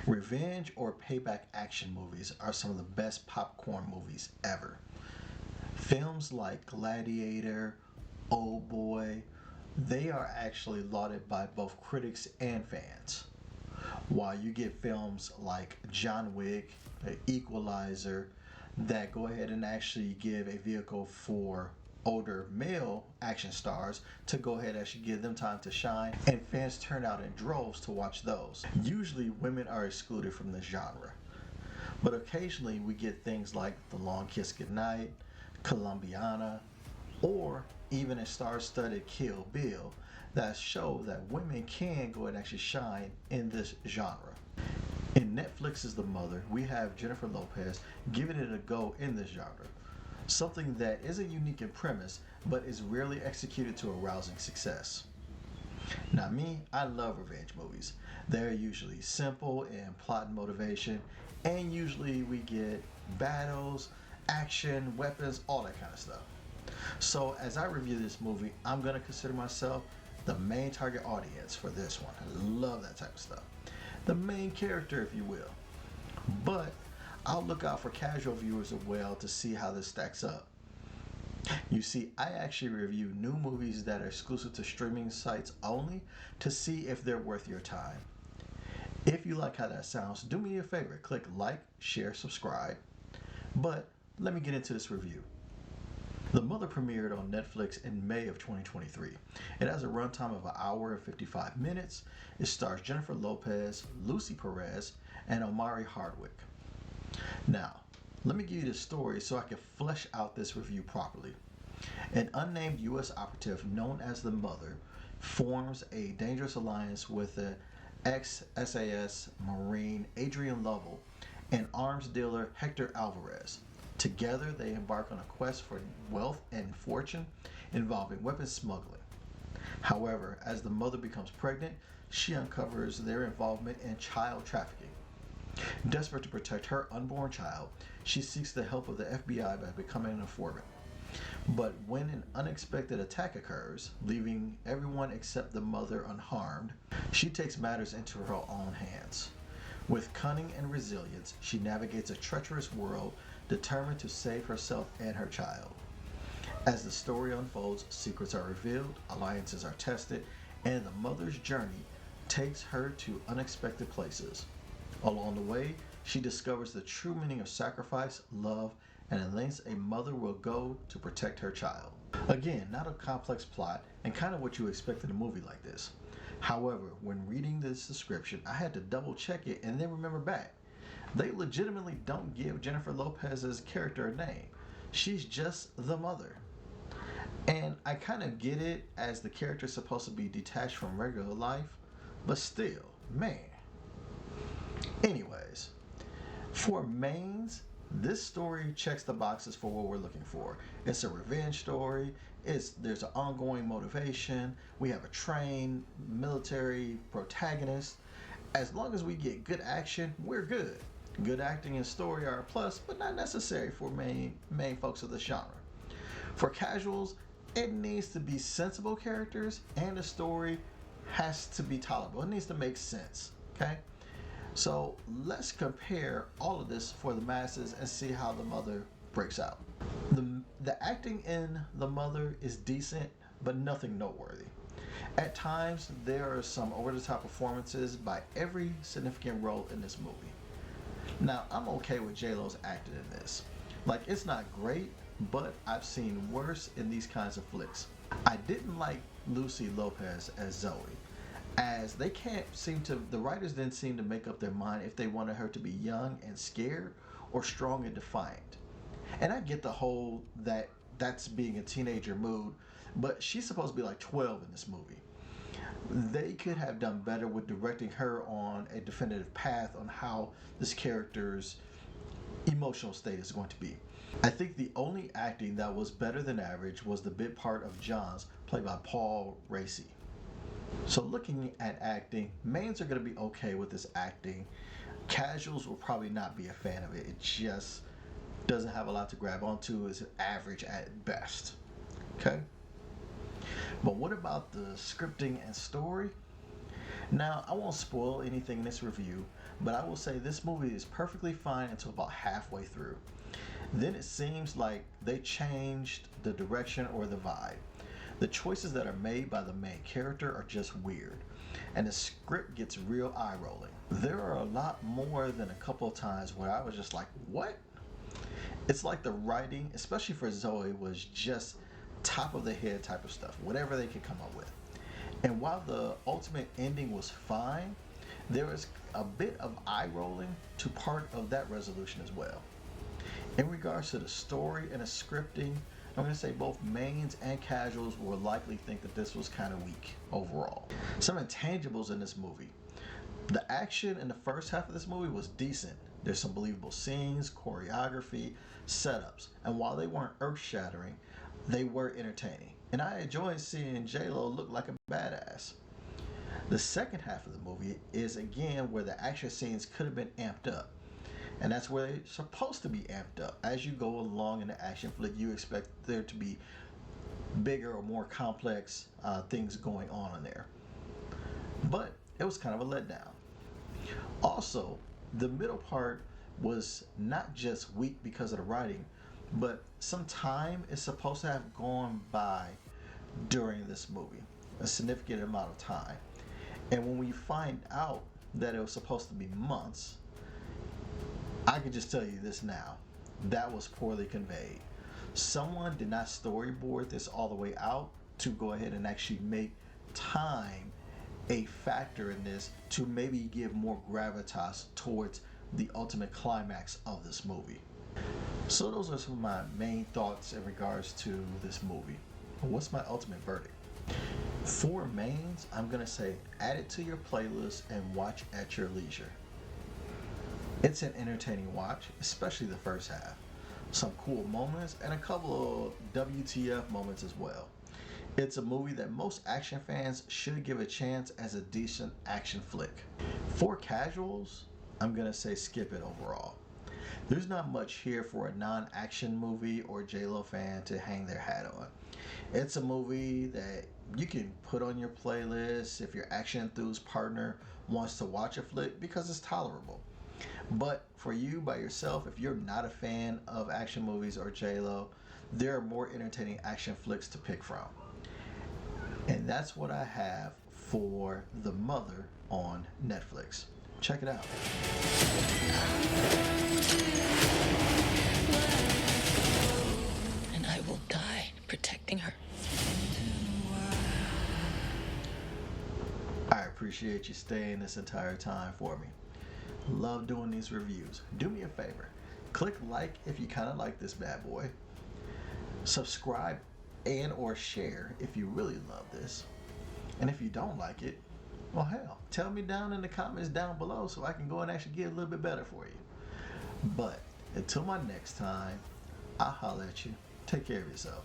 Revenge or payback action movies are some of the best popcorn movies ever. Films like Gladiator, Old Boy, they are actually lauded by both critics and fans. While you get films like John Wick, The Equalizer, that go ahead and actually give a vehicle for older male action stars to go ahead and actually give them time to shine, and fans turn out in droves to watch those. Usually, women are excluded from this genre, but occasionally we get things like The Long Kiss Goodnight, Colombiana, or even a star-studded Kill Bill that show that women can go and actually shine in this genre. In Netflix's The Mother, we have Jennifer Lopez giving it a go in this genre, something that isn't unique in premise but is rarely executed to a rousing success. Now, me, I love revenge movies. They're usually simple in plot and motivation, and usually we get battles, action, weapons, all that kind of stuff. So, as I review this movie, I'm going to consider myself the main target audience for this one. I love that type of stuff. The main character, if you will. But I'll look out for casual viewers as well to see how this stacks up. You see, I actually review new movies that are exclusive to streaming sites only to see if they're worth your time. If you like how that sounds, do me a favor, click like, share, subscribe. But let me get into this review. The Mother premiered on Netflix in May of 2023. It has a runtime of an hour and 55 minutes. It stars Jennifer Lopez, Lucy Perez, and Omari Hardwick. Now, let me give you the story so I can flesh out this review properly. An unnamed U.S. operative known as the Mother forms a dangerous alliance with the ex-SAS Marine Adrian Lovell and arms dealer Hector Alvarez. Together, they embark on a quest for wealth and fortune involving weapons smuggling. However, as the mother becomes pregnant, she uncovers their involvement in child trafficking. Desperate to protect her unborn child, she seeks the help of the FBI by becoming an informant. But when an unexpected attack occurs, leaving everyone except the mother unharmed, she takes matters into her own hands. With cunning and resilience, she navigates a treacherous world determined to save herself and her child. As the story unfolds, secrets are revealed, alliances are tested, and the mother's journey takes her to unexpected places. Along the way, she discovers the true meaning of sacrifice, love, and the lengths a mother will go to protect her child. Again, not a complex plot, and kind of what you expect in a movie like this. However, when reading this description, I had to double check it and then remember back. They legitimately don't give Jennifer Lopez's character a name. She's just the mother. And I kind of get it as the character is supposed to be detached from regular life, but still, man. Anyways, for mains, this story checks the boxes for what we're looking for. It's a revenge story. There's an ongoing motivation. We have a trained military protagonist. As long as we get good action, we're good. Good acting and story are a plus, but not necessary for main folks of the genre. For casuals, it needs to be sensible characters and the story has to be tolerable. It needs to make sense. Okay? So let's compare all of this for the masses and see how The Mother breaks out. The acting in The Mother is decent, but nothing noteworthy. At times, there are some over-the-top performances by every significant role in this movie. Now, I'm okay with J-Lo's acting in this. Like, it's not great, but I've seen worse in these kinds of flicks. I didn't like Lucy Lopez as Zoe, as the writers didn't seem to make up their mind if they wanted her to be young and scared or strong and defiant. And I get the whole that's being a teenager mood, but she's supposed to be like 12 in this movie. They could have done better with directing her on a definitive path on how this character's emotional state is going to be. I think the only acting that was better than average was the bit part of John's, played by Paul Raci. So looking at acting, mains are going to be okay with this acting. Casuals will probably not be a fan of it. It just doesn't have a lot to grab onto. It's average at best. Okay? But what about the scripting and story? Now, I won't spoil anything in this review, but I will say this movie is perfectly fine until about halfway through. Then it seems like they changed the direction or the vibe. The choices that are made by the main character are just weird, and the script gets real eye rolling. There are a lot more than a couple of times where I was just like, what? It's like the writing, especially for Zoe, was just top of the head type of stuff, whatever they could come up with. And while the ultimate ending was fine, there was a bit of eye rolling to part of that resolution as well. In regards to the story and the scripting, I'm going to say both mains and casuals will likely think that this was kind of weak overall. Some intangibles in this movie. The action in the first half of this movie was decent. There's some believable scenes, choreography, setups, and while they weren't earth-shattering, they were entertaining. And I enjoyed seeing J-Lo look like a badass. The second half of the movie is again where the action scenes could have been amped up. And that's where they're supposed to be amped up. As you go along in the action flick, you expect there to be bigger or more complex things going on in there. But it was kind of a letdown. Also, the middle part was not just weak because of the writing, but some time is supposed to have gone by during this movie, a significant amount of time. And when we find out that it was supposed to be months, I can just tell you this now. That was poorly conveyed. Someone did not storyboard this all the way out to go ahead and actually make time a factor in this to maybe give more gravitas towards the ultimate climax of this movie. So those are some of my main thoughts in regards to this movie. What's my ultimate verdict? For mains, I'm going to say add it to your playlist and watch at your leisure. It's an entertaining watch, especially the first half. Some cool moments and a couple of WTF moments as well. It's a movie that most action fans should give a chance as a decent action flick. For casuals, I'm gonna say skip it overall. There's not much here for a non-action movie or J-Lo fan to hang their hat on. It's a movie that you can put on your playlist if your action enthused partner wants to watch a flick because it's tolerable. But for you by yourself, if you're not a fan of action movies or J-Lo, there are more entertaining action flicks to pick from. And that's what I have for The Mother on Netflix. Check it out. And I will die protecting her. I appreciate you staying this entire time for me. Love doing these reviews. Do me a favor. Click like if you kind of like this bad boy. Subscribe and or share if you really love this. And if you don't like it, well hell, tell me down in the comments down below so I can go and actually get a little bit better for you. But until my next time, I'll holler at you. Take care of yourself.